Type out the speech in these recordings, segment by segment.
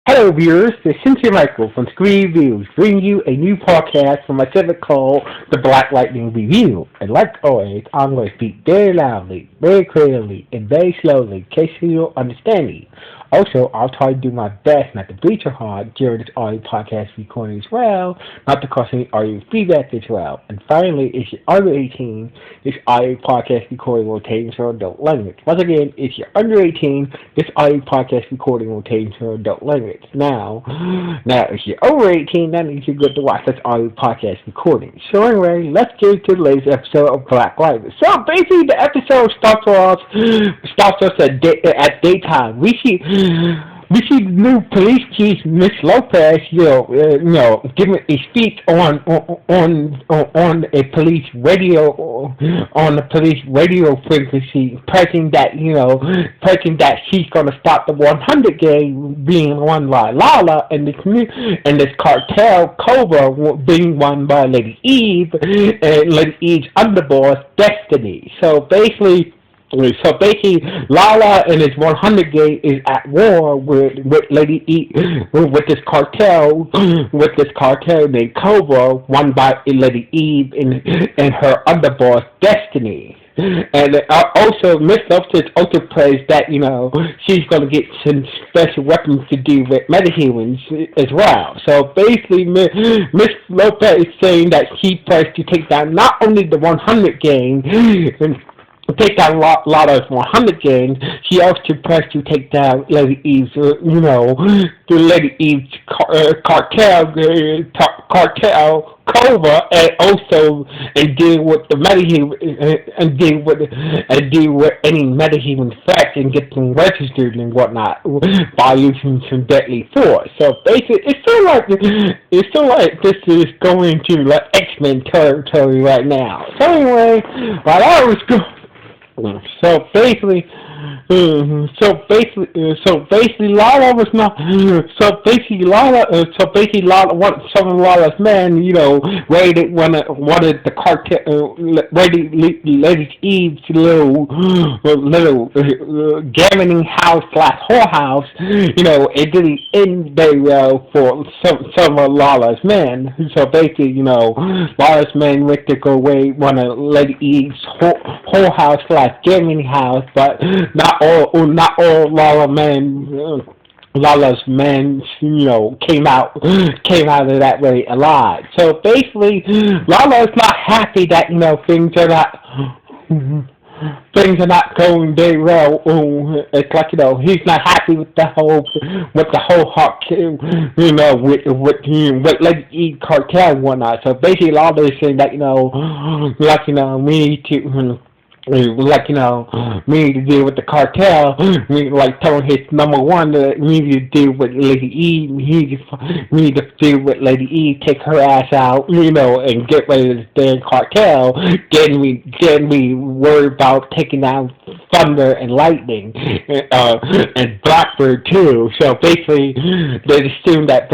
Hello, viewers. This is Cynthia Michael from Screen Reviews, bringing you a new podcast from my segment called The Black Lightning Review. And like always, I'm going to speak very loudly, very clearly, and very slowly, in case you don't understand me. Also, I'll try to do my best not to bleed your heart during this audio podcast recording as well, not to cause any audio feedback as well. And finally, if you're under 18, this audio podcast recording will contain certain adult language. Once again, if you're under 18, this audio podcast recording will contain certain adult language. Now, if you're over 18, that means you're good to watch this audio podcast recording. So anyway, let's get to the latest episode of Black Lightning. So basically, the episode starts off at daytime. We see the new police chief, Miss Lopez, giving a speech on a police radio frequency, pressing that she's gonna stop the 100 gang being won by Lala, and this cartel Cobra being won by Lady Eve and Lady Eve's underboss Destiny. So basically, Lala and his 100 gang is at war with Lady E, with this cartel named Cobra, won by Lady Eve and her underboss Destiny. And also, Miss Lopez also prays that she's gonna get some special weapons to do with metahumans as well. So basically, Miss Lopez is saying that she prays to take down not only the 100 gang. Take down Lala's 100 gang. She also pressed to take down Lady Eve's, the Lady Eve's cartel Cobra, and deal with the metahuman and deal with any metahuman threats and get them registered and whatnot by using some deadly force. So basically, it's still like this is going to like X-Men territory right now. So anyway, while I was going. So basically, Lala was not. Some of Lala's men, wanted the cartel, Lady Eve's little gambling house / whorehouse. It didn't end very well for some of Lala's men. So basically, Lala's men went to go away, one of Lady Eve's whorehouse / gambling house, but not all Lala's men, came out of that way alive. So basically, Lala's not happy that things are not going very well. It's like he's not happy with the whole heart, with Lady E cartel and whatnot. So basically, Lala is saying that we need to. We need to deal with the cartel. We telling his number one that we need to deal with Lady Eve. We need to deal with Lady Eve, take her ass out, and get rid of the damn cartel. Then we worry about taking down Thunder and Lightning, and Blackbird too. So basically, they assume that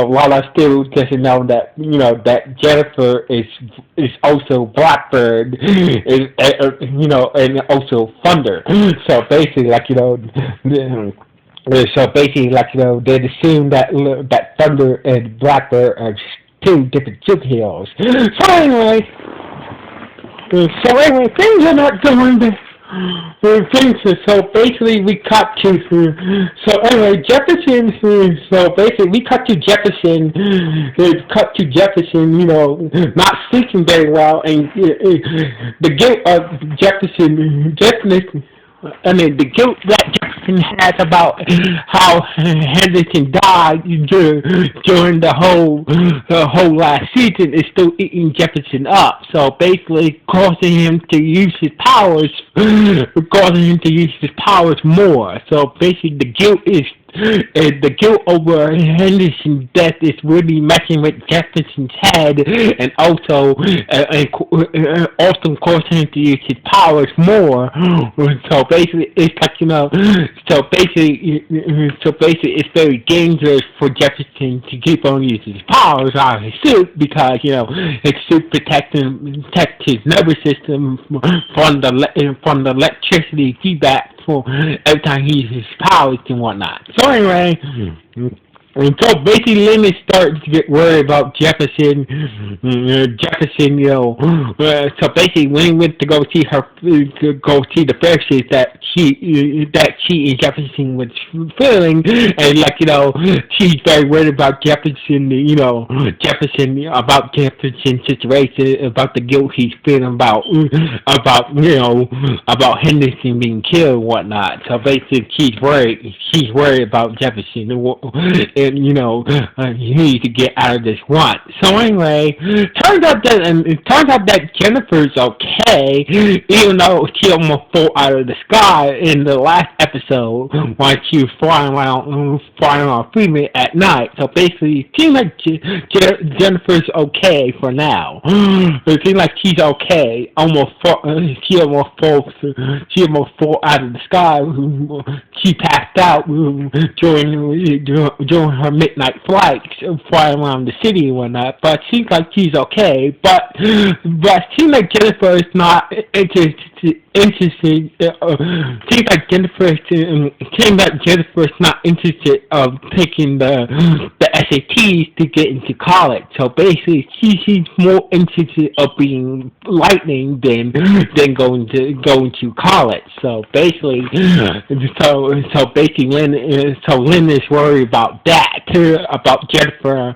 Lala still doesn't know that that Jennifer is also Blackbird, and also Thunder. So basically, they assume that Thunder and Blackbird are two different superheroes. So anyway, things are not going to. So basically, we cut to. So anyway, Jefferson. So basically, we cut to Jefferson. Not sleeping very well, and the guilt of Jefferson. The guilt that Jefferson has about how Henderson died during the whole last season is still eating Jefferson up. So basically, causing him to use his powers more. So basically, the guilt over Henderson's death is really messing with Jefferson's head, and also causing him to use his powers more. So basically, it's it's very dangerous for Jefferson to keep on using his powers out of his suit, because his suit protects his nervous system from the electricity feedback for every time he uses his powers and whatnot. So anyway, and so basically, Lynn is starting to get worried about Jefferson. Jefferson, so basically, when he went to go see the Pharisees that she and Jefferson was feeling, and she's very worried about Jefferson. Jefferson about Jefferson's situation, about the guilt he's feeling about Henderson being killed and whatnot. So basically, she's worried. She's worried about Jefferson. And he needs to get out of this rut. So anyway, turns out that Jennifer's okay, even though she almost fell out of the sky in the last episode while she was flying around Freeman at night. So basically, it seems like Jennifer's okay for now. It seems like she's okay. She almost fell out of the sky. She passed out during her midnight flights, flying around the city and whatnot. But it seems like she's okay. But it seems like Jennifer is not interested. Seems like Jennifer's not interested of taking the SATs to get into college. So basically, she's more interested of being lightning than going to college. So basically, Lynn is worried about that too, about Jennifer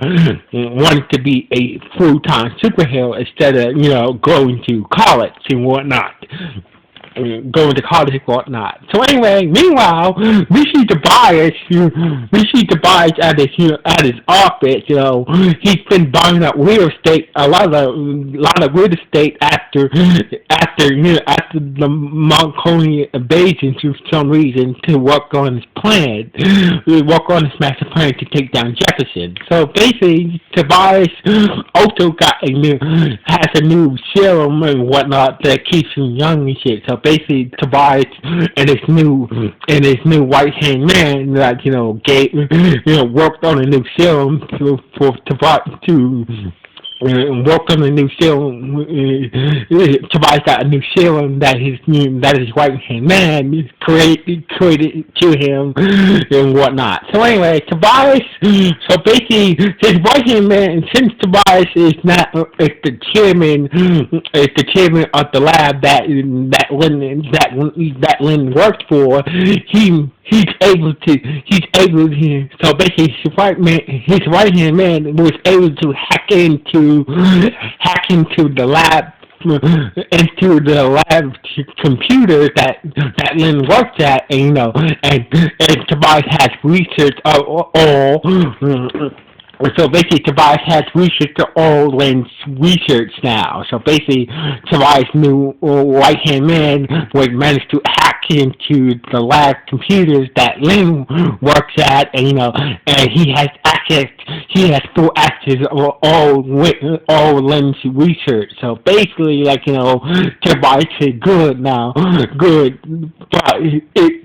wanting to be a full-time superhero instead of going to college and whatnot. Going to college and whatnot. So anyway, meanwhile, we see Tobias at his office. He's been buying up real estate, a lot of real estate after the Marconi invasion for some reason to work on his master plan to take down Jefferson. So basically, Tobias also has a new serum and whatnot that keeps him young and shit. So basically, Tobias and his new right hand man, worked on a new serum for Tobias to worked on a new serum. Tobias got a new serum that his right hand man created to him and whatnot. So anyway, Tobias. So basically, his right hand man, since Tobias is the chairman of the lab that Lynn worked for, he's able to. So basically, his right hand man was able to hack into the lab computer that Lynn worked at, and Tobias has research all. So basically, Tobias has researched all Lynn's research now. So basically, Tobias' new right-hand man was managed to hack into the lab computers that Lynn works at, and he has access. He has full access of all Lynn's research. So basically, Tobias is good now, but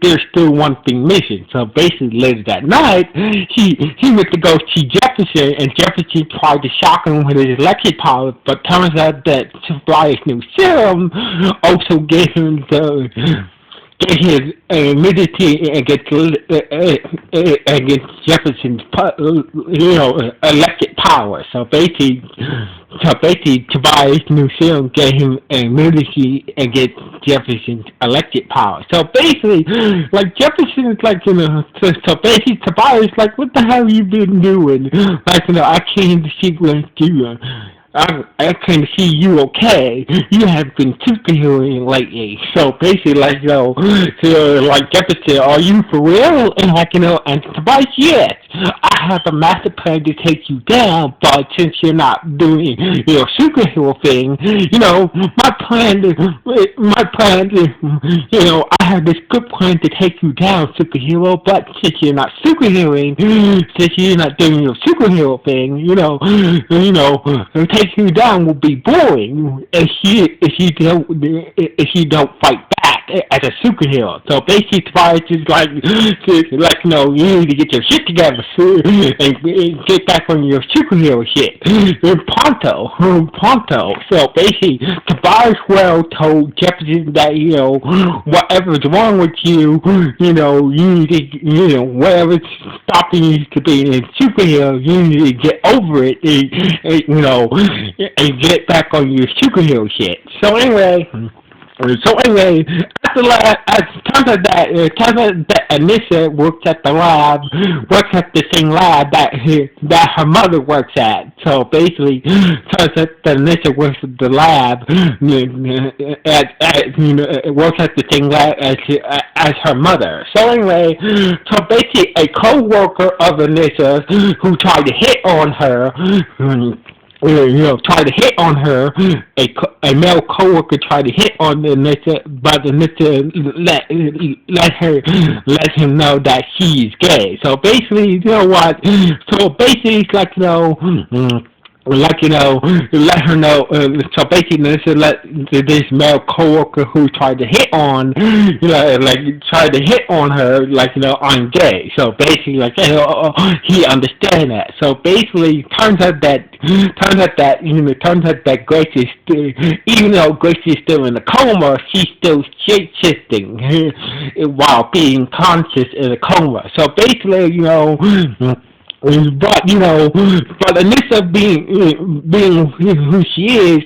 there's still one thing missing. So basically, later that night, he went to go see Jefferson, and Jefferson tried to shock him with his electric power, but turns out that Tobias' new serum also gave him his immunity against Jefferson's electric power. So basically, Tobias' new serum gave him immunity against Jefferson's electric power. So basically, Jefferson is so basically Tobias is like, what the hell have you been doing? I came to see what you. I can see you okay. You have been superheroing lately. So basically, Jefferson, are you for real? And Tobias, yes. I have a master plan to take you down, but since you're not doing your superhero thing, my plan is, I have this good plan to take you down, superhero, but since you're not superheroing, since you're not doing your superhero thing, take you down will be boring if you don't fight back. act as a superhero. So basically, Tobias is like, you need to get your shit together and get back on your superhero shit. Pronto. So basically, Tobias Well told Jefferson that, whatever's wrong with you, you need to, whatever's stopping you to being a superhero, you need to get over it and get back on your superhero shit. So anyway, after it turns out that Anisha works at the same lab that her mother works at. So basically, turns out that Anisha works at the lab, works at the same lab as her mother. So anyway, basically, a co-worker of Anisha who tried to hit on her. Tried to hit on her. A male coworker tried to hit on Anisha, but Anisha let him know that she's gay. So basically, you know what? So basically, it's like let her know. So basically, let this male coworker who tried to hit on, tried to hit on her, I'm gay. So basically, he understands that. So basically, turns out that Grace is still, even though Grace is still in a coma, she's still shape shifting while being conscious in a coma. So basically, but Anissa being who she is,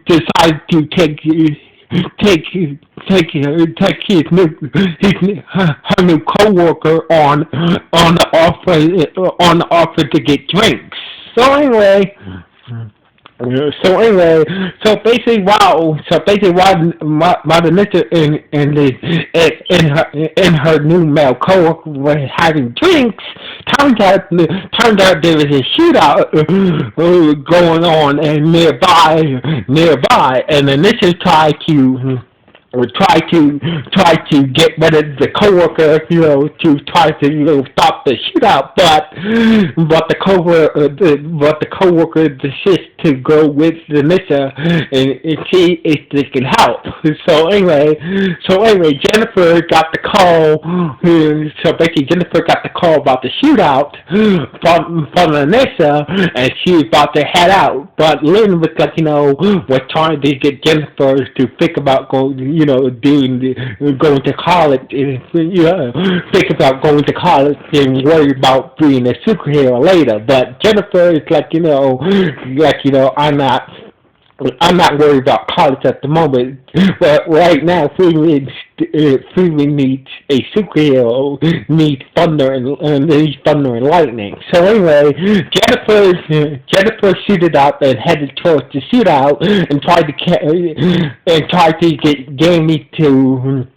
decided to take her new coworker on the offer to get drinks. So anyway, while Anissa in her new male coworker was having drinks, turned out there was a shootout going on and nearby, and Anissa tried to get rid of the coworker, to try to stop the shootout, but the coworker desists to go with Anisha and see if they can help. So anyway, Jennifer got the call. So basically, Jennifer got the call about the shootout from Anisha, and she was about to head out. But Lynn was was trying to get Jennifer to think about going to college, think about going to college and worry about being a superhero later. But Jennifer is I'm not worried about college at the moment, but right now, Freeman needs a superhero, needs thunder and lightning. So anyway, Jennifer suited up and headed towards the shootout and tried to get Jamie to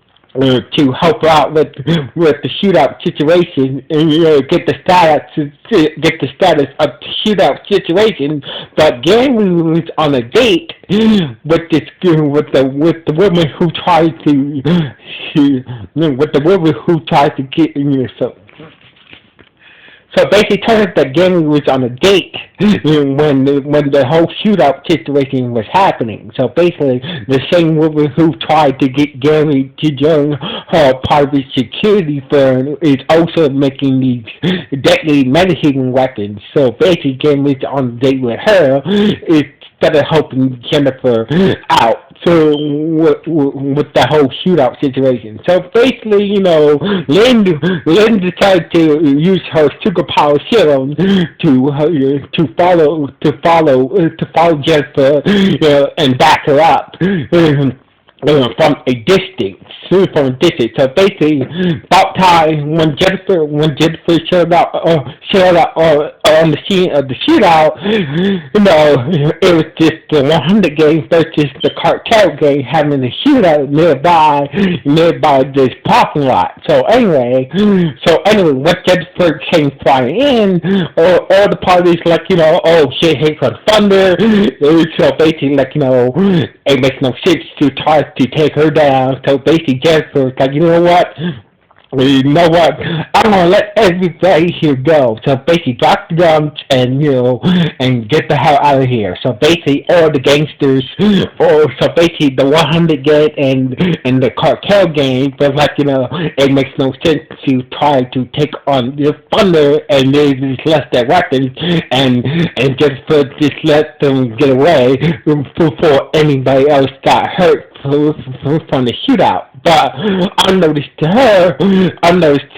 help her out with the shootout situation and get the status of the shootout situation. But Jamie was on a date with the woman who tried to get So basically, it turns out that Jamie was on a date when the whole shootout situation was happening. So basically, the same woman who tried to get Jamie to join her private security firm is also making these deadly medicine weapons. So basically, Jamie's on a date with her instead of helping Jennifer out. So with the whole shootout situation. So basically, Lynn decided to use her superpower serum to follow Jennifer and back her up. From a distance. So basically, about time when Jennifer showed up on the scene of the shootout, it was just the 100 gang versus the cartel gang having a shootout nearby this parking lot. So anyway, when Jennifer came flying in, all the parties oh shit, here comes thunder. So basically, it makes no sense to try to take her down. So basically, Jennifer's like, you know what? You know what? I'm gonna let everybody here go. So basically, drop the guns and and get the hell out of here. So basically, all the gangsters, or so basically the 100 gang and the cartel gang, but like it makes no sense to try to take on the thunder and they just left their weapons and just let them get away before anybody else got hurt from the shootout. But unnoticed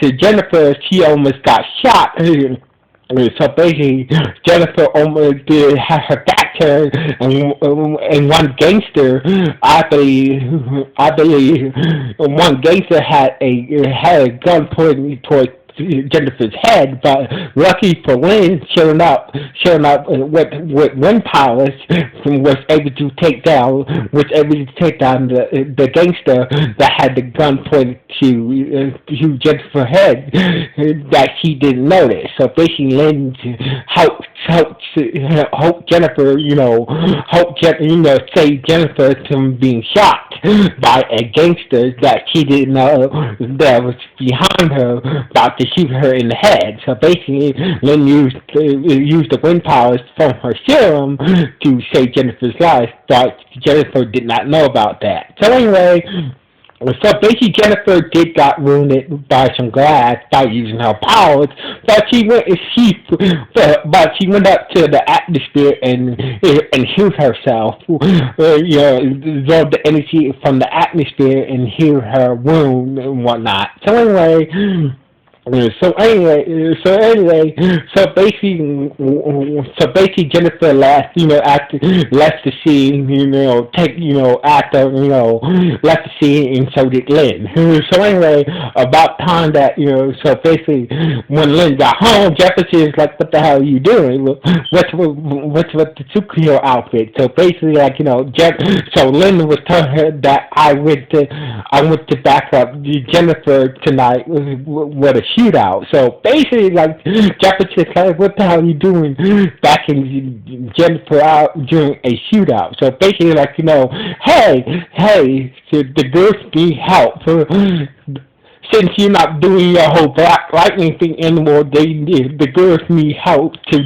to Jennifer, she almost got shot. So basically, Jennifer almost did have her back turned, and one gangster, I believe, one gangster had a gun pointing towards Jennifer's head, but lucky for Lynn, showing up with wind powers, was able to take down the gangster that had the gun pointed to Jennifer's head that she didn't notice. So basically, Lynn helped Jennifer, save Jennifer from being shot by a gangster that she didn't know that was behind her, about to shoot her in the head. So basically, Lynn used the wind powers from her serum to save Jennifer's life, but Jennifer did not know about that. So anyway, so basically, Jennifer did got wounded by some glass by using her powers, but she went up to the atmosphere and healed herself. Absorbed the energy from the atmosphere and healed her wound and whatnot. So basically, Jennifer left, left the scene, left the scene, and so did Lynn. So anyway, about time that, so basically, when Lynn got home, Jefferson is like, what the hell are you doing? What's with the superhero outfit? So basically, so Lynn was telling her that I went to back up Jennifer tonight with a shootout. So basically, Jefferson's like, what the hell are you doing backing Jennifer out during a shootout? So basically, hey, so the girls need help. Since you're not doing your whole Black Lightning thing anymore, the girls need help the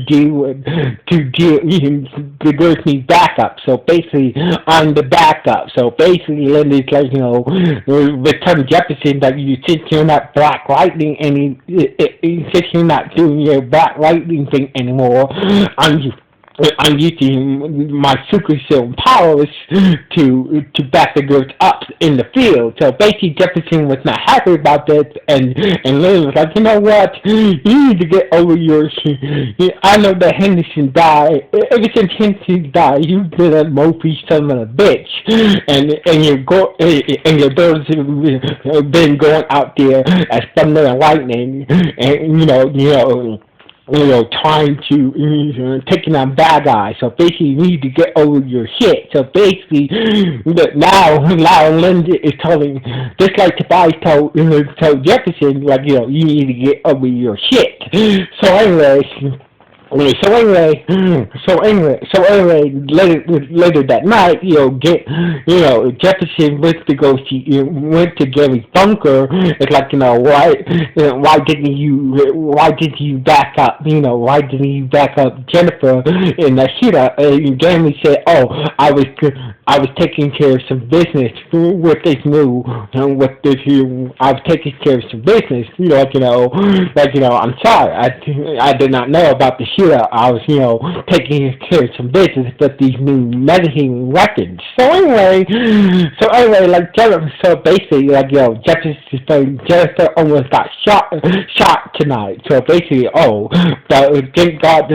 girls need backup. So basically, I'm the backup. So basically, Linda's like, return Jefferson that since you're not Black Lightning since you're not doing your Black Lightning thing anymore, I'm using my super serum powers to back the girls up in the field. So basically, Jefferson was not happy about this, and Lynn was like, you know what? You need to get over your. I know that Henderson died. Ever since Henderson died, you've been a mopey son of a bitch, and your daughters have been going out there as thunder and lightning, and trying to taking on bad guys. So basically, you need to get over your shit. So basically, now Linda is telling, just like Tobias told Jefferson, you need to get over your shit. So anyway, later that night, Jefferson went to Gary Bunker. It's like, why didn't you back up, why didn't you back up Jennifer in that shootout? And Gary said, oh, I was taking care of some business with this I was taking care of some business, I'm sorry, I did not know about the shootout. I was, taking care of some business with these new medicine weapons. So anyway, so basically, Jennifer almost got shot tonight. So basically, but thank God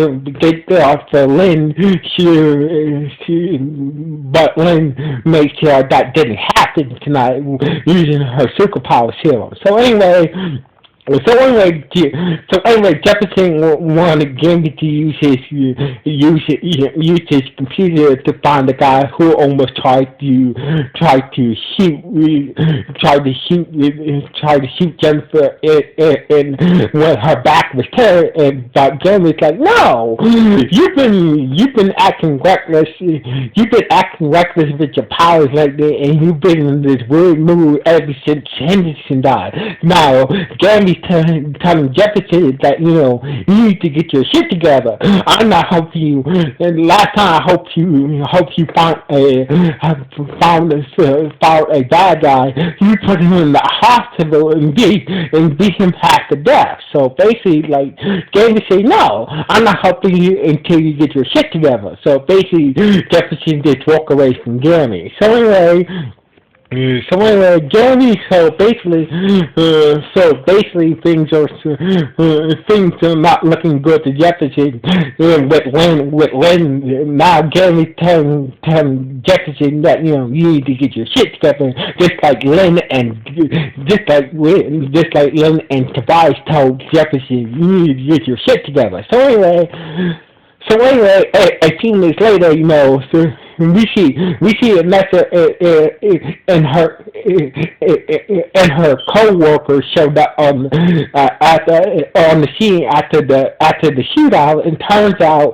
for Lynn, but Lynn made sure that didn't happen tonight using her superpower serum. So anyway, So anyway, Jefferson wanted Gammy to use his computer to find the guy who almost tried to shoot Jennifer and when her back was turned, and but Gammy's like, no, you've been acting reckless, with your powers like that, and you've been in this weird mood ever since Henderson died. Now, Gammy's telling Jefferson that, you need to get your shit together. I'm not helping you. And last time I hope you found a bad guy. You put him in the hospital and beat him half to death. So basically, like, Gammy say, no, I'm not helping you until you get your shit together. So basically, Jefferson just walk away from Gammy. Gammy. Things are not looking good to Jefferson. With Len now, Gammy telling Jefferson that you need to get your shit together, just like Len and Tobias told Jefferson you need to get your shit together. So anyway, a few minutes later, we see Vanessa and her co-worker showed up on the scene after the shootout, and turns out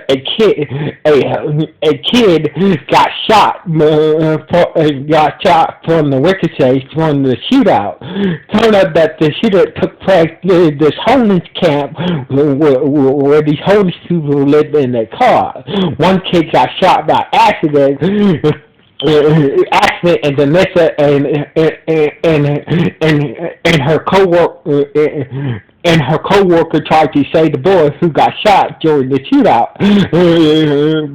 a kid got shot from the ricochet from the shootout. Turned out that the shooter took place in this homeless camp where these homeless people lived in their car. One kid got shot by accident, and Vanessa and her co-worker tried to save the boy who got shot during the shootout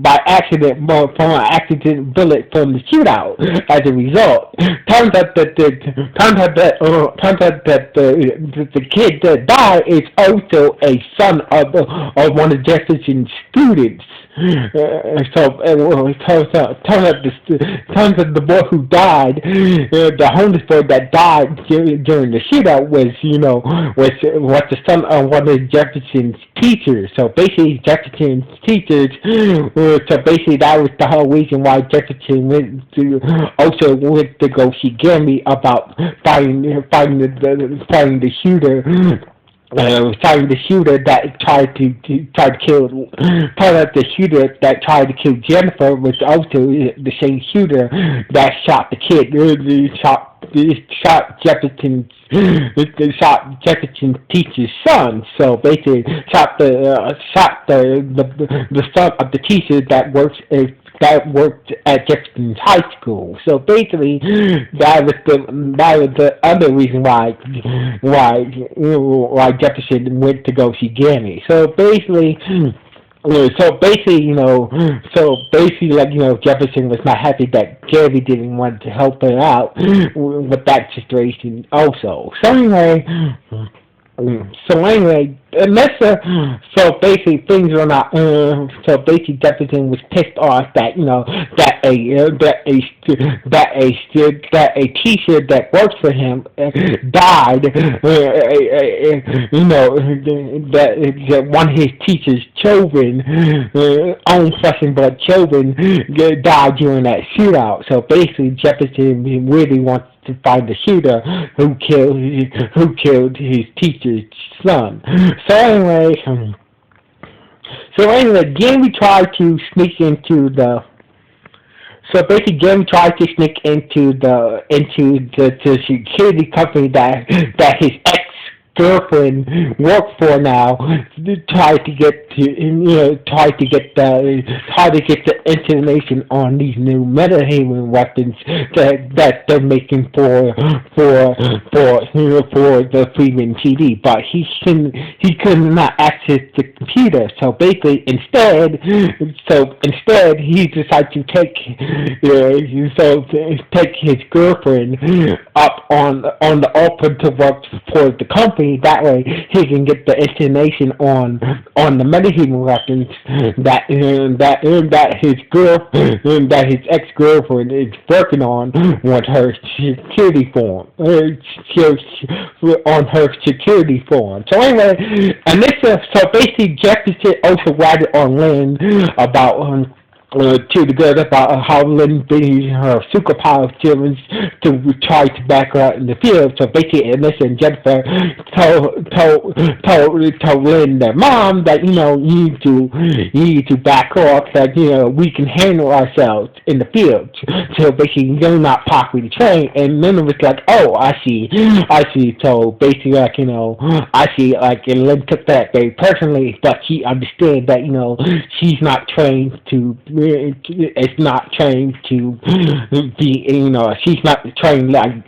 by accident from an accident bullet from the shootout. As a result, turns out that the kid that died is also a son of one of Jefferson's students. Turns out the boy who died, the homeless boy that died during the shootout was the son of one of Jefferson's teachers. So basically, Jefferson's teachers. So basically, that was the whole reason why Jefferson went to go see Gammy about finding the shooter. The shooter that tried to kill. Part of the shooter that tried to kill Jennifer was also the same shooter that shot the kid. Shot Jefferson's teacher's son. So basically, shot the son of the teacher that worked at Jefferson's high school. So basically, that was the other reason why Jefferson went to go see Gammy. So basically, Jefferson was not happy that Gammy didn't want to help her out with that situation also. So anyway, so basically things are not. So basically, Jefferson was pissed off that a teacher that works for him died. That one of his teacher's children, own flesh and blood children, died during that shootout. So basically, Jefferson really wants to find the shooter who killed his teacher's son. So anyway, Gammy tried to sneak into the. So basically, Gammy tried to sneak into the security company that his ex-girlfriend worked for now. Tried to get the information on these new metahuman weapons that they're making for the Freeman TD, but he could not access the computer. So basically, instead he decided to take his girlfriend up on the offer to work for the company. That way, he can get the information on the other human weapons that his that his ex-girlfriend is working on her security form, on her security form. So anyway, and this so basically Jefferson also ratted on Lynn about to the girl about how Lynn been using her superpower skills to try to back her out in the field. So basically, Alyssa and Jennifer told Lynn, their mom, that you need to back off. That we can handle ourselves in the field. So basically, you're not properly trained. And Lynn was like, oh, I see. So basically, I see. And Lynn took that very personally, but she understood that she's not trained to. It's not trained to be, she's not trained like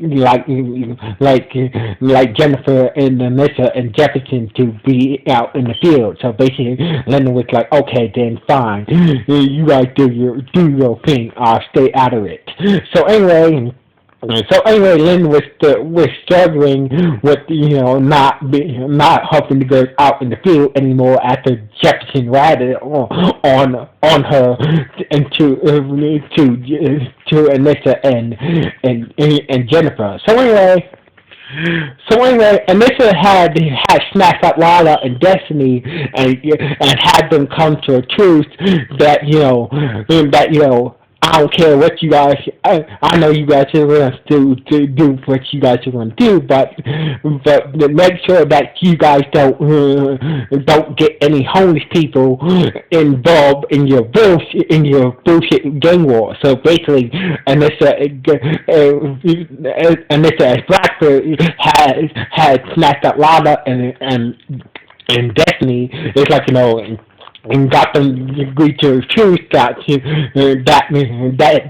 Jennifer and Alyssa and Jefferson to be out in the field. So basically, Linda was like, okay, then fine, you guys do your thing. I'll stay out of it. So anyway, Lynn was struggling with not helping the girls out in the field anymore after Jefferson ratted on her and to Alyssa and Jennifer. So anyway, Alyssa had snatched up Lala and Destiny and had them come to a truth that I don't care what you guys. I know you guys are going to do what you guys are going to do, but make sure that you guys don't get any homeless people involved in your bullshit gang war. So basically, Alyssa as Blackbird has snatched up Lava and Destiny. It's like and got them to agree to a truce that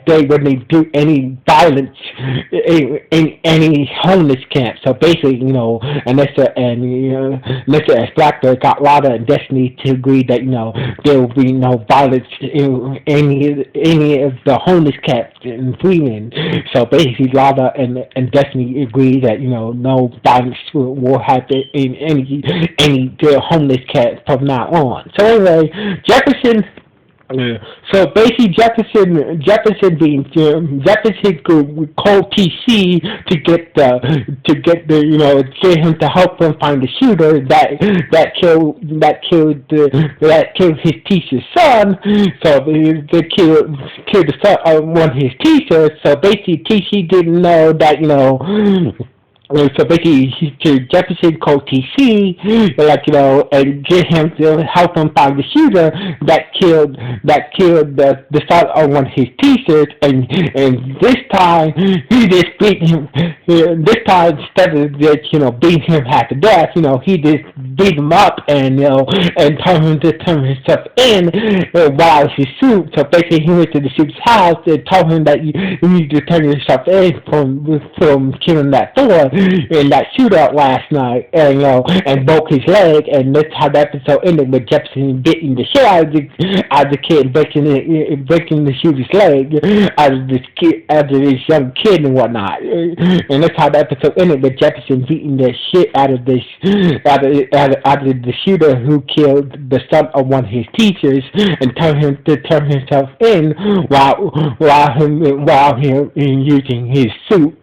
they wouldn't do any violence in any homeless camp. So basically, Alyssa as Blackbird got Lada and Destiny to agree that there will be no violence in any of the homeless camps in Freeman. So basically, Lada and Destiny agree that no violence will happen in any homeless camp from now on. So anyway. Jefferson. So basically, Jefferson could call TC to get him to help him find the shooter that killed his teacher's son. So they killed the son of one of his teachers. So basically, TC didn't know that So basically, Jefferson called TC, and get him to help him find the shooter that killed the son of one of his teachers, and this time he just beat him. This time, instead of just beating him half to death, he just beat him up and told him to turn himself in while he suit. So basically, he went to the shooter's house and told him that you need to turn yourself in from killing that boy in that shootout last night, and broke his leg, and that's how the episode ended with Jefferson beating the shit out of the kid, breaking the shooter's leg out of this young kid and whatnot, and that's how the episode ended with Jefferson beating the shit out of the shooter who killed the son of one of his teachers, and told him to turn himself in while him using his suit,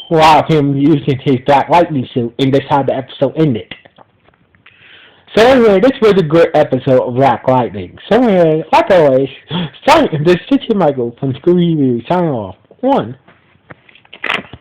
while him using his Black Lightning suit, and that's how the episode ended. So anyway, this was a great episode of Black Lightning. So anyway, like always, this is Michael from Scooby Doo signing off. 1.